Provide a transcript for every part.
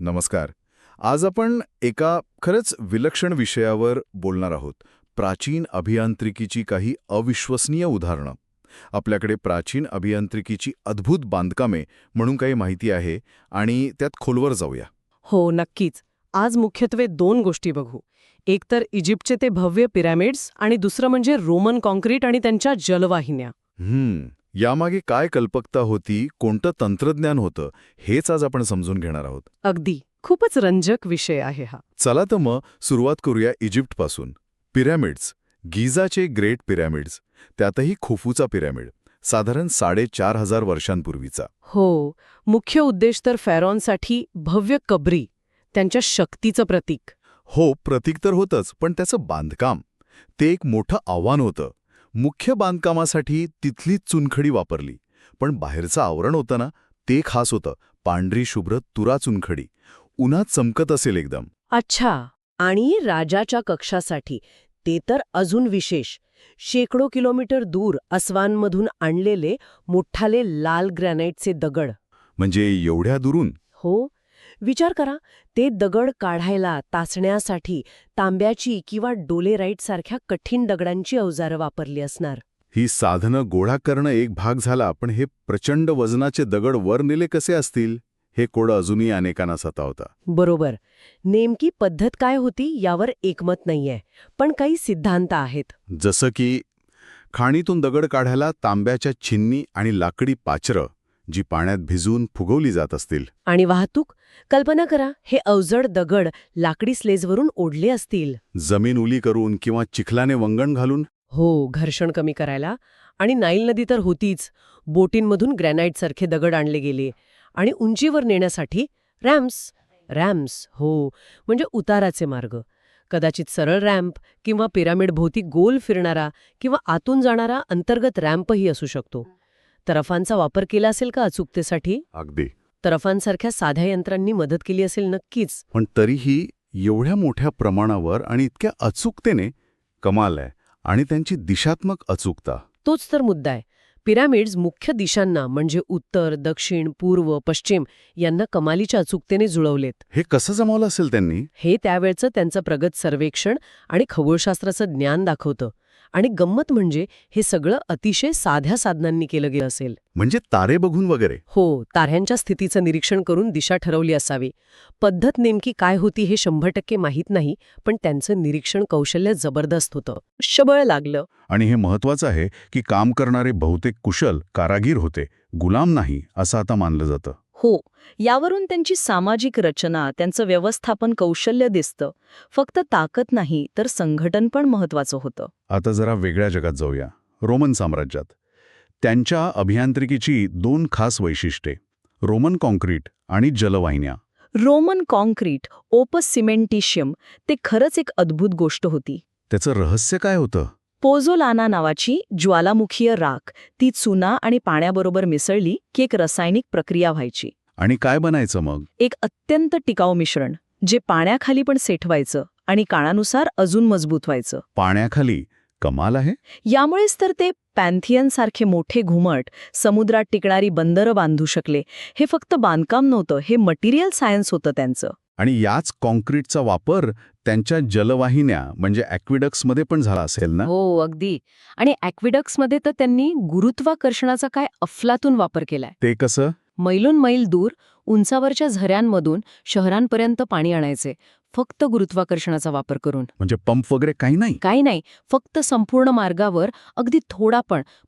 नमस्कार. आज आपण एका खरंच विलक्षण विषयावर बोलणार आहोत. प्राचीन अभियांत्रिकीची काही अविश्वसनीय उदाहरणं. आपल्याकडे प्राचीन अभियांत्रिकीची अद्भुत बांधकामे म्हणून काही माहिती आहे आणि त्यात खोलवर जाऊया. हो, नक्कीच. आज मुख्यत्वे दोन गोष्टी बघू. एक तर इजिप्तचे ते भव्य पिरॅमिड्स आणि दुसरं म्हणजे रोमन कॉन्क्रीट आणि त्यांच्या जलवाहिन्या. यामागे काय कल्पकता होती, कोणतं तंत्रज्ञान होतं, हेच आज आपण समजून घेणार आहोत. अगदी. खूपच रंजक विषय आहे हा. चला तर मग सुरुवात करूया इजिप्तपासून. पिरॅमिड्स, गिझाचे ग्रेट पिरॅमिड्स, त्यातही खुफूचा पिरॅमिड, साधारण 4,500 वर्षांपूर्वीचा. हो, मुख्य उद्देश तर फॅरॉनसाठी भव्य कबरी, त्यांच्या शक्तीचं प्रतीक. हो, प्रतीक तर होतंच, पण त्याचं बांधकाम ते एक मोठं आव्हान होतं. मुख्य बांधकामासाठी तिथली चुनखडी वापरली, पण बाहेरचं आवरण होतं ना, ते खास होतं. पांढरी शुभ्र तुरा चुनखडी, उन्हात चमकत असेल एकदम. अच्छा. आणि राजाच्या कक्षासाठी ते तर अजून विशेष. शेकडो किलोमीटर दूर अस्वानमधून आणलेले मोठाले लाल ग्रॅनाइटचे दगड. म्हणजे एवढ्या दुरून? हो. विचार करा, ते दगड काढायला, तासण्यासाठी तांब्याची किंवा डोलेराईट सारख्या कठीण दगडांची अवजारं वापरली असणार. ही साधनं गोळा करणं एक भाग झाला, पण हे प्रचंड वजनाचे दगड वर नेले कसे असतील, हे कोडं अजूनही अनेकांना सतावतं. बरोबर. नेमकी पद्धत काय होती यावर एकमत नाहीये, पण काही सिद्धांत आहेत. जसं की खाणीतून दगड काढायला तांब्याच्या छिन्नी आणि लाकडी पाचरं, जी पाण्यात भिजवून फुगवली जात असतील. आणि वाहतूक? कल्पना करा, हे अवजड दगड लाकडी स्लेजवरून ओढले असतील. जमीन उली करून किंवा चिखलाने वंगण घालून. हो, घर्षण कमी करायला. आणि नाईल नदी तर होतीच. बोटींमधून ग्रॅनाइटसारखे दगड आणले गेले. आणि उंचीवर नेण्यासाठी रॅम्प्स. हो, म्हणजे उताराचे मार्ग. कदाचित सरळ रॅम्प किंवा पिरामिड भोवती गोल फिरणारा किंवा आतून जाणारा अंतर्गत रॅम्पही असू शकतो. तरफांचा वापर केला असेल का अचूकतेसाठी? अगदी. तरफांसारख्या साध्या यंत्रांनी मदत केली असेल नक्कीच. पण तरीही एवढ्या मोठ्या प्रमाणावर आणि इतक्या अचूकतेने कमाल आहे. आणि त्यांची दिशात्मक अचूकता. तोच तर मुद्दा आहे. पिरॅमिड्स मुख्य दिशांना म्हणजे उत्तर, दक्षिण, पूर्व, पश्चिम यांना कमालीच्या अचूकतेने जुळवलेत. हे कसं जमवलं असेल त्यांनी? हे त्यावेळचं त्यांचं प्रगत सर्वेक्षण आणि खगोलशास्त्राचं ज्ञान दाखवतं. आणि गंमत म्हणजे हे सगळं अतिशय साध्या साधनांनी केलं गेलं असेल. म्हणजे तारे बघून वगैरे? हो, ताऱ्यांच्या स्थितीचं निरीक्षण करून दिशा ठरवली असावी. पद्धत नेमकी काय होती हे 100% माहीत नाही, पण त्यांचं निरीक्षण कौशल्य जबरदस्त होतं. शबळ लागलं. आणि हे महत्वाचं आहे की काम करणारे बहुतेक कुशल कारागीर होते, गुलाम नाही, असं आता मानलं जातं. हो, यावरून त्यांची सामाजिक रचना, त्यांचं व्यवस्थापन कौशल्य दिसतं. फक्त ताकद नाही, तर संघटन पण महत्वाचं होतं. आता जरा वेगळ्या जगात जाऊया. रोमन साम्राज्यात त्यांच्या अभियांत्रिकीची दोन खास वैशिष्ट्ये, रोमन कॉन्क्रीट आणि जलवाहिन्या. रोमन कॉन्क्रीट, ओपस सिमेंटिशियम, ते खरंच एक अद्भुत गोष्ट होती. त्याचं रहस्य काय होतं? पोझोलाना नावाची ज्वालामुखीय राख, ती चुना आणि पाण्याबरोबर मिसळली की एक रासायनिक प्रक्रिया व्हायची. आणि काय बनायचं मग? एक अत्यंत टिकाऊ मिश्रण, जे पाण्याखाली पण सेठवायचं आणि काळानुसार अजून मजबूत व्हायचं. पाण्याखाली? कमाल आहे. यामुळेच तर ते पॅन्थियनसारखे मोठे घुमट, समुद्रात टिकणारी बंदरं बांधू शकले. हे फक्त बांधकाम नव्हतं, हे मटेरियल सायन्स होतं त्यांचं. आणि याच कॉन्क्रीटचा वापर त्यांच्या जलवाहिन्या म्हणजे ॲक्विडक्ट्समध्ये पण झाला असेल ना? हो, अगदी. आणि ॲक्विडक्ट्समध्ये तर त्यांनी गुरुत्वाकर्षणाचा काय अफलातून वापर केलाय. ते कसं? मैलून मैल दूर उंचावरच्या झऱ्यांमधून शहरांपर्यंत पाणी आणायचे, फक्त गुरुत्वाकर्षणाचा वापर करून. म्हणजे पंप वगैरे काही नाही? काही नाही, फक्त संपूर्ण मार्गावर अगदी थोडा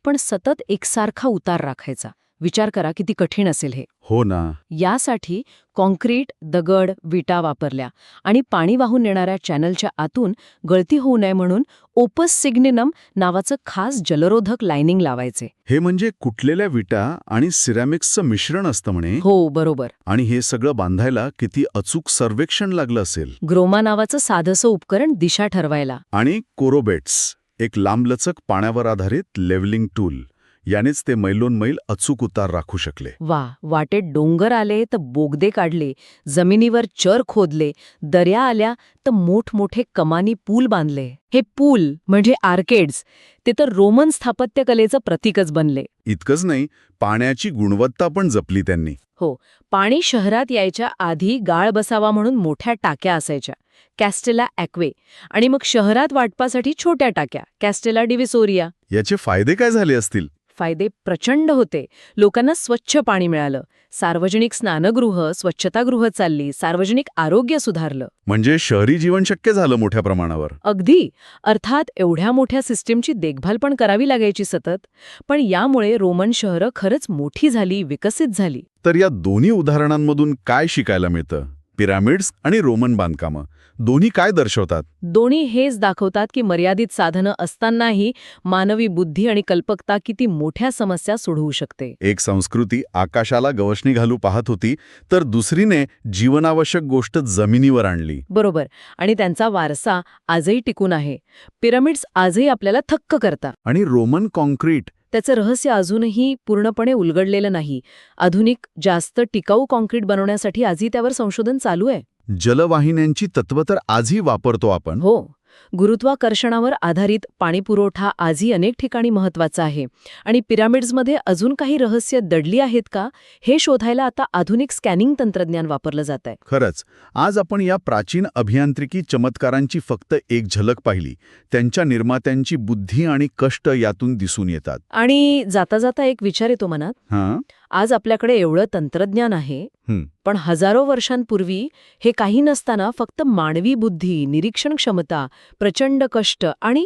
पण सतत एकसारखा उतार राखायचा. विचार करा किती कठीण असेल हे. हो ना. यासाठी कॉन्क्रीट, दगड, विटा वापरल्या आणि पाणी वाहून नेणाऱ्या चॅनलच्या आतून गळती होऊ नये म्हणून ओपस सिग्निनम नावाचं खास जलरोधक लायनिंग लावायचे. हे म्हणजे कुटलेल्या विटा आणि सिरॅमिक्सचं मिश्रण असतं म्हणे? हो, बरोबर. आणि हे सगळं बांधायला किती अचूक सर्वेक्षण लागलं असेल? ग्रोमा नावाचं साधंसं उपकरण दिशा ठरवायला. आणि कोरोबेट्स, एक लांबलचक पाण्यावर आधारित लेव्हलिंग टूल. यानेच ते मैलोनमैल अचूक उतार राखू शकले. वा, वाटेत डोंगर आले तर बोगदे काढले, जमिनीवर चर खोदले, दर्या आल्या तर मोठमोठे कमानी पूल बांधले. हे पूल म्हणजे आर्केड्स, ते तर रोमन स्थापत्यकलेचं प्रतीकच बनले. इतकंच नाही, पाण्याची गुणवत्ता पण जपली त्यांनी. हो, पाणी शहरात यायच्या आधी गाळ बसावा म्हणून मोठ्या टाक्या असायच्या, कॅस्टेला ॲक्वे, आणि मग शहरात वाटपासाठी छोट्या टाक्या, कॅस्टेला डिव्हिसोरिया. याचे फायदे काय झाले असतील? फायदे प्रचंड होते. लोकांना स्वच्छ पाणी मिळालं, सार्वजनिक स्नानगृह, स्वच्छतागृह चालली, सार्वजनिक आरोग्य सुधारलं. म्हणजे शहरी जीवन शक्य झालं मोठ्या प्रमाणावर. अगदी. अर्थात एवढ्या मोठ्या सिस्टीमची देखभाल पण करावी लागायची सतत. पण यामुळे रोमन शहरं खरंच मोठी झाली, विकसित झाली. तर या दोन्ही उदाहरणांमधून काय शिकायला मिळतं? पिरॅमिड्स आणि रोमन बांधकामं दोन्ही काय दर्शवतात? दोन्ही हेच दाखवतात की मर्यादित साधनं असतानाही मानवी बुद्धी आणि कल्पकता किती मोठ्या समस्या सोडवू शकते. एक संस्कृती आकाशाला गवसणी घालू पाहत होती, तर दुसरीने जीवनावश्यक गोष्ट जमिनीवर आणली. बरोबर. आणि त्यांचा वारसा आजही टिकून आहे. पिरॅमिड्स आजही आपल्याला थक्क करतात. आणि रोमन कॉन्क्रीट, त्याचं रहस्य अजूनही पूर्णपणे उलगडलेलं नाही. आधुनिक, जास्त टिकाऊ काँक्रीट बनवण्यासाठी आजही त्यावर संशोधन चालू आहे. जलवाहिन्यांची तत्त्व तर आजही वापरतो आपण. हो, गुरुत्वाकर्षणावर आधारित पाणीपुरवठा आजही अनेक ठिकाणी महत्वाचा आहे. आणि पिरॅमिड्समध्ये अजून काही रहस्य दडली आहेत का, हे शोधायला आता आधुनिक स्कॅनिंग तंत्रज्ञान वापरलं जात आहे. खरंच, आज आपण या प्राचीन अभियांत्रिकी चमत्कारांची फक्त एक झलक पाहिली. त्यांच्या निर्मात्यांची बुद्धी आणि कष्ट यातून दिसून येतात. आणि जाता जाता एक विचार येतो मनात, हां, आज आपल्याकडे एवढं तंत्रज्ञान आहे, पण हजारो वर्षांपूर्वी हे काही नसताना फक्त मानवी बुद्धी, निरीक्षण क्षमता, प्रचंड कष्ट आणि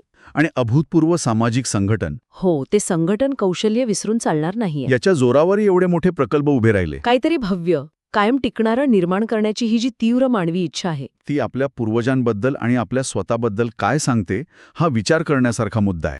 अभूतपूर्व सामाजिक संघटन, हो, ते संघटन कौशल्य विसरून चालणार नाहीये. याच्या जोरावर एवढे मोठे प्रकल्प उभे राहिले. काहीतरी भव्य, कायम टिकणारं निर्माण करण्याची ही जी तीव्र मानवी इच्छा आहे, ती आपल्या पूर्वजांबद्दल आणि आपल्या स्वतःबद्दल काय सांगते, हा विचार करण्यासारखा मुद्दा आहे.